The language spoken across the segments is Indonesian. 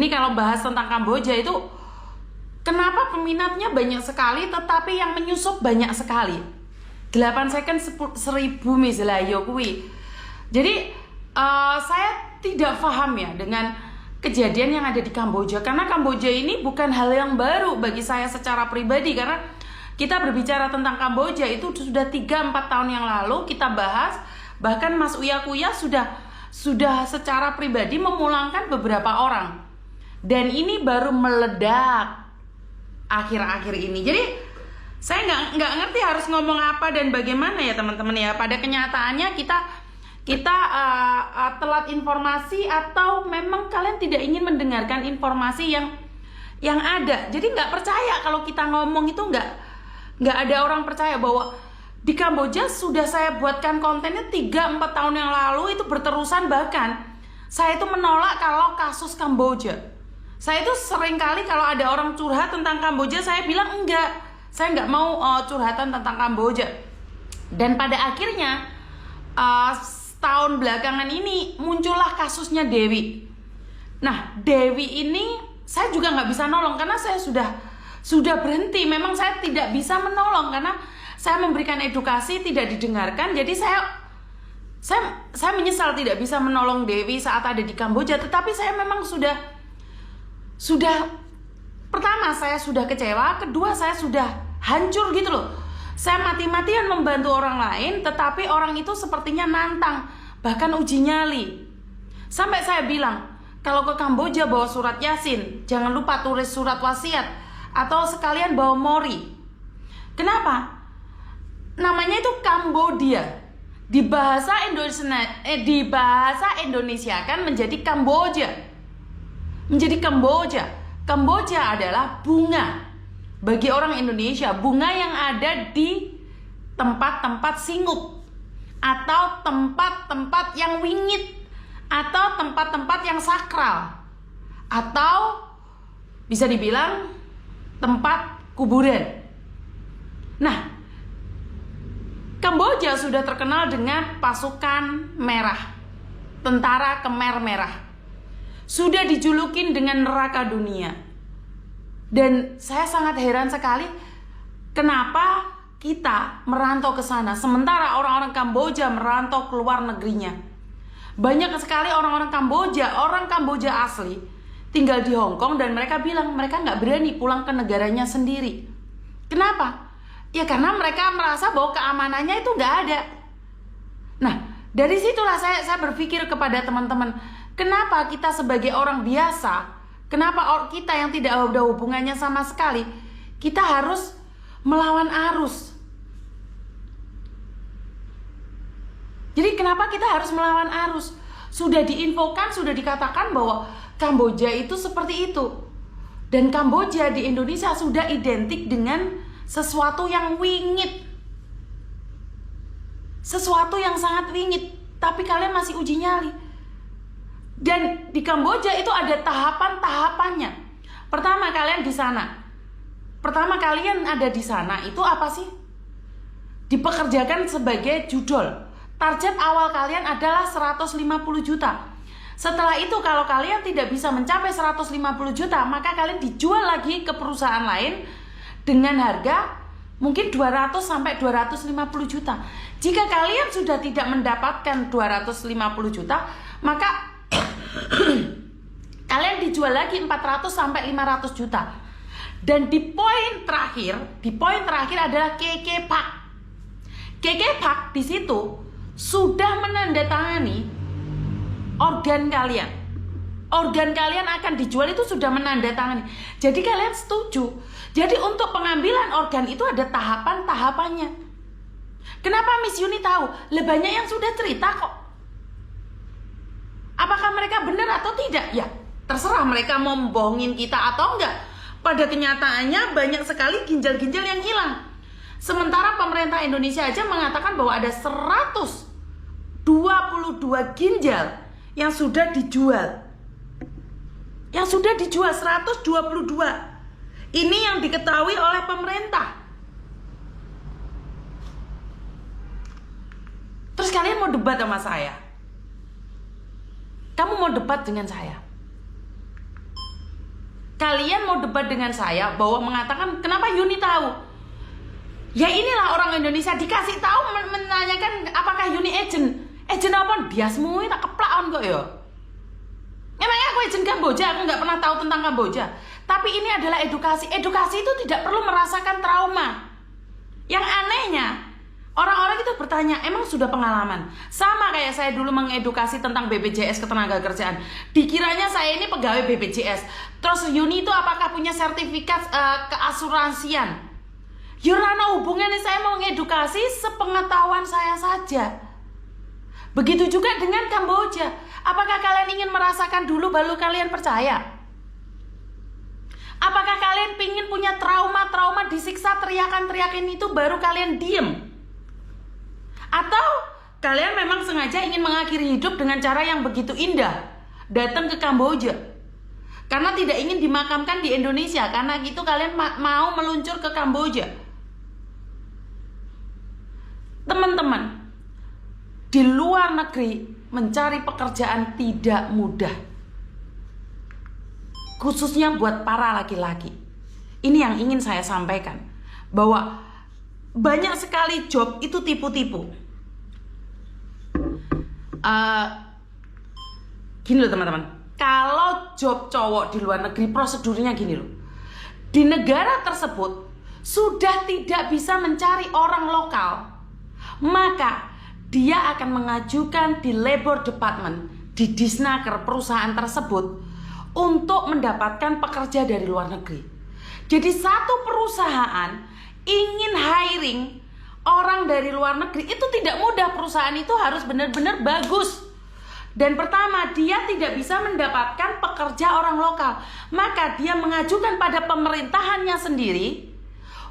Ini kalau bahas tentang Kamboja itu, kenapa peminatnya banyak sekali tetapi yang menyusup banyak sekali. 8 second 1000 misalnya kui. Jadi saya tidak paham ya dengan kejadian yang ada di Kamboja, karena Kamboja ini bukan hal yang baru bagi saya secara pribadi, karena kita berbicara tentang Kamboja itu sudah 3-4 tahun yang lalu kita bahas. Bahkan Mas Uya Kuya sudah secara pribadi memulangkan beberapa orang, dan ini baru meledak akhir-akhir ini. Jadi saya nggak ngerti harus ngomong apa dan bagaimana ya teman-teman ya. Pada kenyataannya kita telat informasi, atau memang kalian tidak ingin mendengarkan informasi yang ada. Jadi nggak percaya kalau kita ngomong itu, nggak ada orang percaya bahwa di Kamboja sudah saya buatkan kontennya 3-4 tahun yang lalu itu berterusan. Bahkan saya itu menolak kalau kasus Kamboja. Saya itu seringkali kalau ada orang curhat tentang Kamboja, saya bilang enggak, saya nggak mau curhatan tentang Kamboja. Dan pada akhirnya setahun belakangan ini muncullah kasusnya Dewi. Nah, Dewi ini saya juga nggak bisa nolong karena saya sudah berhenti. Memang saya tidak bisa menolong karena saya memberikan edukasi tidak didengarkan. Jadi saya menyesal tidak bisa menolong Dewi saat ada di Kamboja. Tetapi saya memang sudah pertama saya sudah kecewa, kedua saya sudah hancur gitu loh. Saya mati-matian membantu orang lain, tetapi orang itu sepertinya nantang, bahkan uji nyali. Sampai saya bilang, kalau ke Kamboja bawa surat Yasin, jangan lupa tulis surat wasiat, atau sekalian bawa mori. Kenapa? Namanya itu Kambodia. Di bahasa Indonesia kan menjadi Kamboja. Menjadi Kamboja. Kamboja adalah bunga. Bagi orang Indonesia, bunga yang ada di tempat-tempat singup, atau tempat-tempat yang wingit, atau tempat-tempat yang sakral, atau bisa dibilang tempat kuburan. Nah, Kamboja sudah terkenal dengan pasukan merah, tentara Khmer merah. Sudah dijulukin dengan neraka dunia. Dan saya sangat heran sekali kenapa kita merantau ke sana, sementara orang-orang Kamboja merantau ke luar negerinya. Banyak sekali orang Kamboja asli tinggal di Hong Kong, dan mereka bilang mereka nggak berani pulang ke negaranya sendiri. Kenapa? Ya karena mereka merasa bahwa keamanannya itu nggak ada. Nah, dari situlah saya berpikir kepada teman-teman, kenapa kita sebagai orang biasa, kenapa kita yang tidak ada hubungannya sama sekali, kita harus melawan arus. Jadi kenapa kita harus melawan arus? Sudah diinfokan, sudah dikatakan bahwa Kamboja itu seperti itu. Dan Kamboja di Indonesia sudah identik dengan sesuatu yang wingit. Sesuatu yang sangat wingit. Tapi kalian masih uji nyali. Dan di Kamboja itu ada tahapan-tahapannya. Pertama kalian di sana. Pertama kalian ada di sana itu apa sih? Dipekerjakan sebagai judol. Target awal kalian adalah 150 juta. Setelah itu kalau kalian tidak bisa mencapai 150 juta, maka kalian dijual lagi ke perusahaan lain dengan harga mungkin 200 sampai 250 juta. Jika kalian sudah tidak mendapatkan 250 juta, maka kalian dijual lagi 400 sampai 500 juta. Dan di poin terakhir adalah KK Pak. KK Pak di situ sudah menandatangani organ kalian. Organ kalian akan dijual itu sudah menandatangani. Jadi kalian setuju. Jadi untuk pengambilan organ itu ada tahapan-tahapannya. Kenapa Miss Yuni tahu? Banyak yang sudah cerita kok. Apakah mereka benar atau tidak? Ya, terserah mereka mau membohongin kita atau enggak. Pada kenyataannya banyak sekali ginjal-ginjal yang hilang. Sementara pemerintah Indonesia aja mengatakan bahwa ada 122 ginjal yang sudah dijual. Yang sudah dijual 122. Ini yang diketahui oleh pemerintah. Terus kalian mau debat sama saya? Kamu mau debat dengan saya? kalian mau debat dengan saya bahwa mengatakan kenapa Yuni tahu? Ya inilah orang Indonesia dikasih tahu menanyakan apakah Yuni agent. Agent apa? Dia semua tak keplakon kok ya. Emangnya aku agent Kamboja, aku nggak pernah tahu tentang Kamboja. Tapi ini adalah edukasi. Edukasi itu tidak perlu merasakan trauma. Yang anehnya, orang-orang itu bertanya, emang sudah pengalaman? Sama kayak saya dulu mengedukasi tentang BPJS Ketenagakerjaan. Dikiranya saya ini pegawai BPJS. Terus Yuni itu apakah punya sertifikat keasuransian? Yurana hubungannya saya mau mengedukasi sepengetahuan saya saja. Begitu juga dengan Kamboja. Apakah kalian ingin merasakan dulu baru kalian percaya? Apakah kalian ingin punya trauma-trauma disiksa teriakan-teriakan itu baru kalian diem? Atau kalian memang sengaja ingin mengakhiri hidup dengan cara yang begitu indah, datang ke Kamboja karena tidak ingin dimakamkan di Indonesia, karena gitu kalian mau meluncur ke Kamboja. Teman-teman, di luar negeri mencari pekerjaan tidak mudah, khususnya buat para laki-laki. Ini yang ingin saya sampaikan, bahwa banyak sekali job itu tipu-tipu. Gini loh teman-teman, kalau job cowok di luar negeri prosedurnya gini loh. Di negara tersebut sudah tidak bisa mencari orang lokal, maka dia akan mengajukan di labor department, di disnaker perusahaan tersebut untuk mendapatkan pekerja dari luar negeri. Jadi satu perusahaan ingin hiring orang dari luar negeri itu tidak mudah. Perusahaan itu harus benar-benar bagus. Dan pertama, dia tidak bisa mendapatkan pekerja orang lokal, maka dia mengajukan pada pemerintahannya sendiri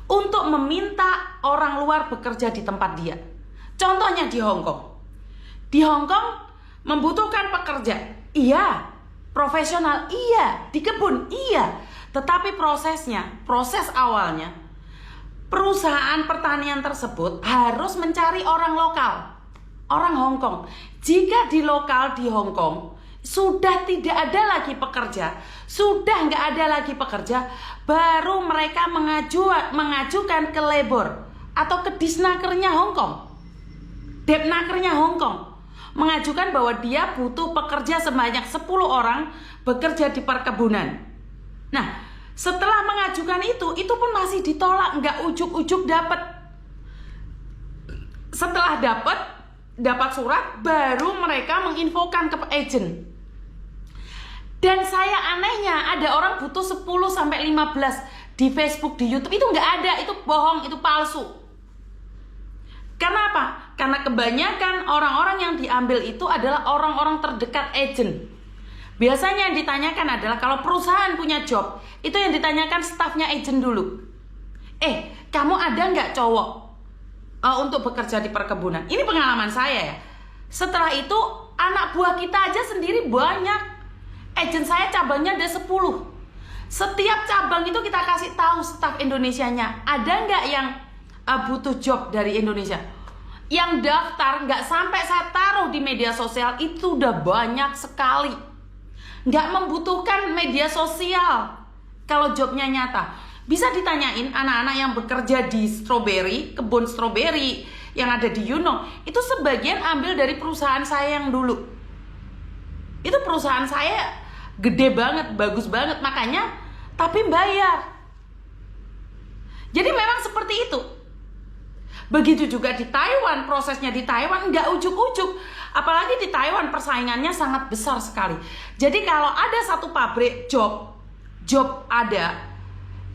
untuk meminta orang luar bekerja di tempat dia. Contohnya di Hong Kong. Di Hong Kong membutuhkan pekerja. Iya. Profesional, iya. Di kebun, iya. Tetapi proses awalnya, perusahaan pertanian tersebut harus mencari orang lokal, orang Hong Kong. Jika di lokal di Hong Kong sudah tidak ada lagi pekerja, sudah nggak ada lagi pekerja, baru mereka mengajukan ke labor atau ke disnakernya Hong Kong, depnakernya Hong Kong, mengajukan bahwa dia butuh pekerja sebanyak 10 orang bekerja di perkebunan. Nah, setelah mengajukan itu pun masih ditolak, nggak ujuk-ujuk dapat. Setelah dapat surat, baru mereka menginfokan ke agent. Dan saya anehnya, ada orang butuh 10-15 di Facebook, di YouTube, itu nggak ada, itu bohong, itu palsu. Karena apa? Karena kebanyakan orang-orang yang diambil itu adalah orang-orang terdekat agent. Biasanya yang ditanyakan adalah kalau perusahaan punya job, itu yang ditanyakan stafnya agent dulu. Kamu ada nggak cowok untuk bekerja di perkebunan? Ini pengalaman saya ya. Setelah itu anak buah kita aja sendiri banyak. Agent saya cabangnya ada 10. Setiap cabang itu kita kasih tahu staf Indonesianya, ada nggak yang butuh job dari Indonesia. Yang daftar nggak sampai saya taruh di media sosial itu udah banyak sekali. Nggak membutuhkan media sosial kalau jobnya nyata. Bisa ditanyain anak-anak yang bekerja di kebun stroberi yang ada di Yuno, itu sebagian ambil dari perusahaan saya yang dulu. Itu perusahaan saya gede banget, bagus banget, makanya tapi bayar. Jadi memang seperti itu. Begitu juga di Taiwan, prosesnya di Taiwan nggak ujuk-ujuk. Apalagi di Taiwan persaingannya sangat besar sekali. Jadi kalau ada satu pabrik job ada,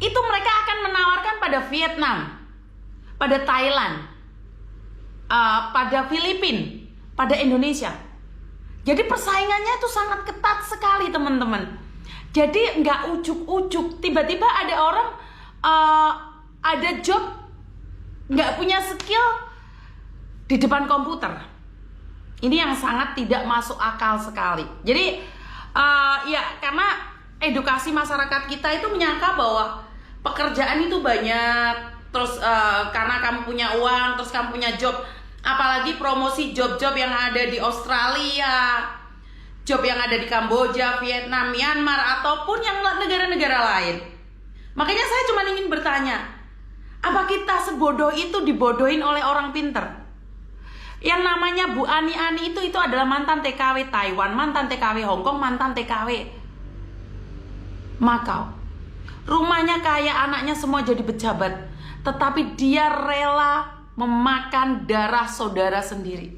itu mereka akan menawarkan pada Vietnam, pada Thailand, pada Filipina, pada Indonesia. Jadi persaingannya itu sangat ketat sekali teman-teman. Jadi nggak ujuk-ujuk. Tiba-tiba ada orang ada job, nggak punya skill di depan komputer. Ini yang sangat tidak masuk akal sekali. Jadi ya karena edukasi masyarakat kita itu menyangka bahwa pekerjaan itu banyak. Terus karena kamu punya uang, terus kamu punya job. Apalagi promosi job-job yang ada di Australia. job yang ada di Kamboja, Vietnam, Myanmar, ataupun yang negara-negara lain. Makanya saya cuma ingin bertanya, apa kita sebodoh itu dibodohin oleh orang pinter? Yang namanya Bu Ani itu adalah mantan TKW Taiwan, mantan TKW Hong Kong, mantan TKW Makau. Rumahnya kaya, anaknya semua jadi pejabat, tetapi dia rela memakan darah saudara sendiri.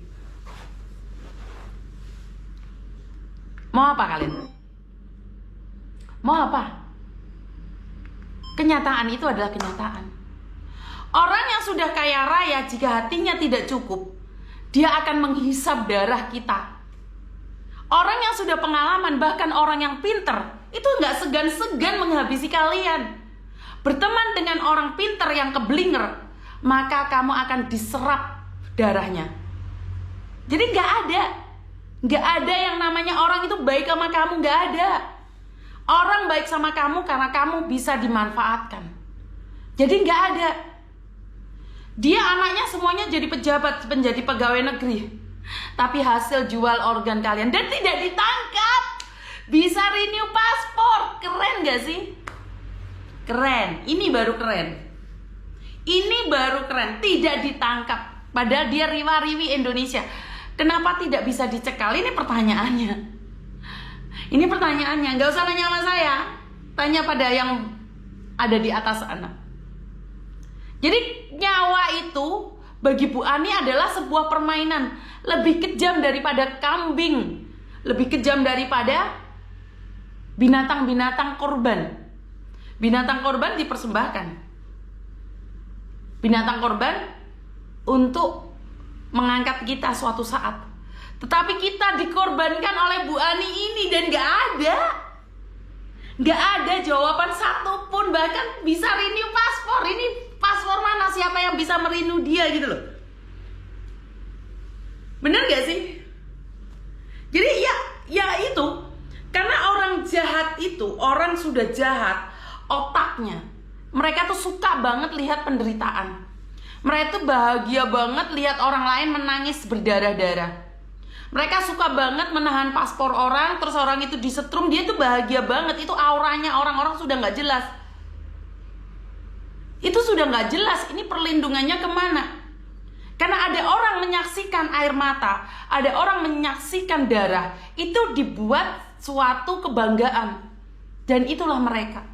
Mau apa kalian? Mau apa? Kenyataan itu adalah kenyataan. Orang yang sudah kaya raya, jika hatinya tidak cukup, dia akan menghisap darah kita. Orang yang sudah pengalaman, bahkan orang yang pinter, itu nggak segan-segan menghabisi kalian. Berteman dengan orang pinter yang keblinger, maka kamu akan diserap darahnya. Jadi nggak ada yang namanya orang itu baik sama kamu, nggak ada. Orang baik sama kamu karena kamu bisa dimanfaatkan. Jadi nggak ada. Dia anaknya semuanya jadi pejabat, menjadi pegawai negeri, tapi hasil jual organ kalian dan tidak ditangkap. Bisa renew paspor. Keren gak sih? Keren. Ini baru keren. Ini baru keren. Tidak ditangkap. Padahal dia riwa-riwi Indonesia. Kenapa tidak bisa dicekal? Ini pertanyaannya. Ini pertanyaannya. Gak usah tanya sama saya. Tanya pada yang ada di atas sana. Jadi nyawa itu bagi Bu Ani adalah sebuah permainan. Lebih kejam daripada kambing. Lebih kejam daripada binatang-binatang korban. Binatang korban dipersembahkan. Binatang korban untuk mengangkat kita suatu saat. Tetapi kita dikorbankan oleh Bu Ani ini dan gak ada jawaban satupun. Bahkan bisa renew paspor. Ini paspor mana? Siapa yang bisa merenew dia gitu loh. Bener gak sih? Jadi ya itu. Karena orang jahat itu, orang sudah jahat, otaknya, mereka tuh suka banget lihat penderitaan. Mereka tuh bahagia banget lihat orang lain menangis berdarah-darah. Mereka suka banget menahan paspor orang, terus orang itu disetrum, dia tuh bahagia banget. Itu auranya orang-orang sudah nggak jelas. Itu sudah nggak jelas, ini perlindungannya kemana? Karena ada orang menyaksikan air mata, ada orang menyaksikan darah, itu dibuat suatu kebanggaan. Dan itulah mereka.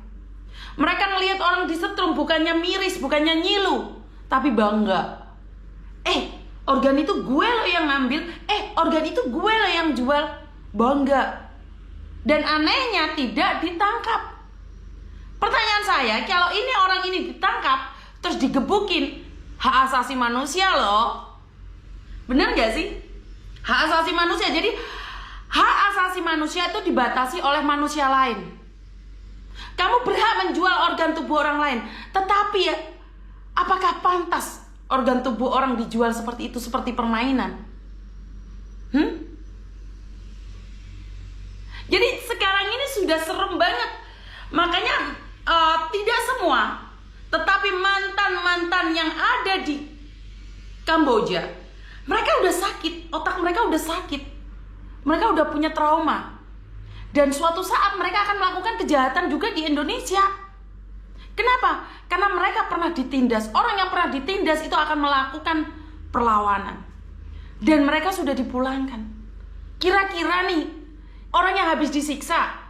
Mereka ngelihat orang disetrum, bukannya miris, bukannya nyilu, tapi bangga. Organ itu gue loh yang ngambil, organ itu gue loh yang jual. Bangga. Dan anehnya tidak ditangkap. Pertanyaan saya, kalau ini orang ini ditangkap terus digebukin, hak asasi manusia loh. Bener gak sih? Hak asasi manusia. Jadi hak asasi manusia itu dibatasi oleh manusia lain. Kamu berhak menjual organ tubuh orang lain, tetapi ya, apakah pantas organ tubuh orang dijual seperti itu, seperti permainan? Jadi sekarang ini sudah serem banget. Makanya tidak semua, tetapi mantan-mantan yang ada di Kamboja, mereka udah sakit, otak mereka udah sakit, mereka udah punya trauma. Dan suatu saat mereka akan melakukan kejahatan juga di Indonesia. Kenapa? Karena mereka pernah ditindas. Orang yang pernah ditindas itu akan melakukan perlawanan. Dan mereka sudah dipulangkan. Kira-kira nih, orang yang habis disiksa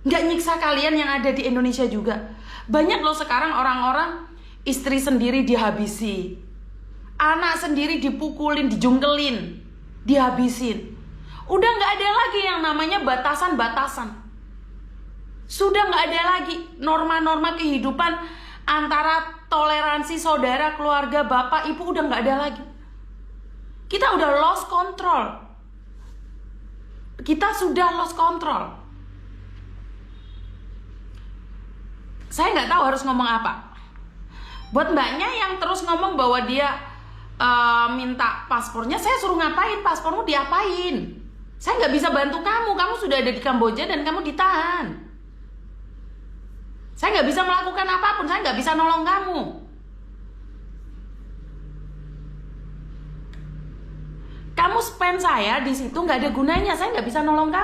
nggak nyiksa kalian yang ada di Indonesia juga. Banyak loh sekarang orang-orang istri sendiri dihabisi, anak sendiri dipukulin, dijungkelin, dihabisin. Udah nggak ada lagi yang namanya batasan-batasan. Sudah nggak ada lagi norma-norma kehidupan antara toleransi saudara, keluarga, bapak, ibu, udah nggak ada lagi. Kita udah lost control. Kita sudah lost control. Saya nggak tahu harus ngomong apa. Buat mbaknya yang terus ngomong bahwa dia minta paspornya, saya suruh ngapain? Paspormu diapain? Saya nggak bisa bantu kamu. Kamu sudah ada di Kamboja dan kamu ditahan. Saya nggak bisa melakukan apapun. Saya nggak bisa nolong kamu. kamu spend saya di situ nggak ada gunanya, saya nggak bisa nolong kamu.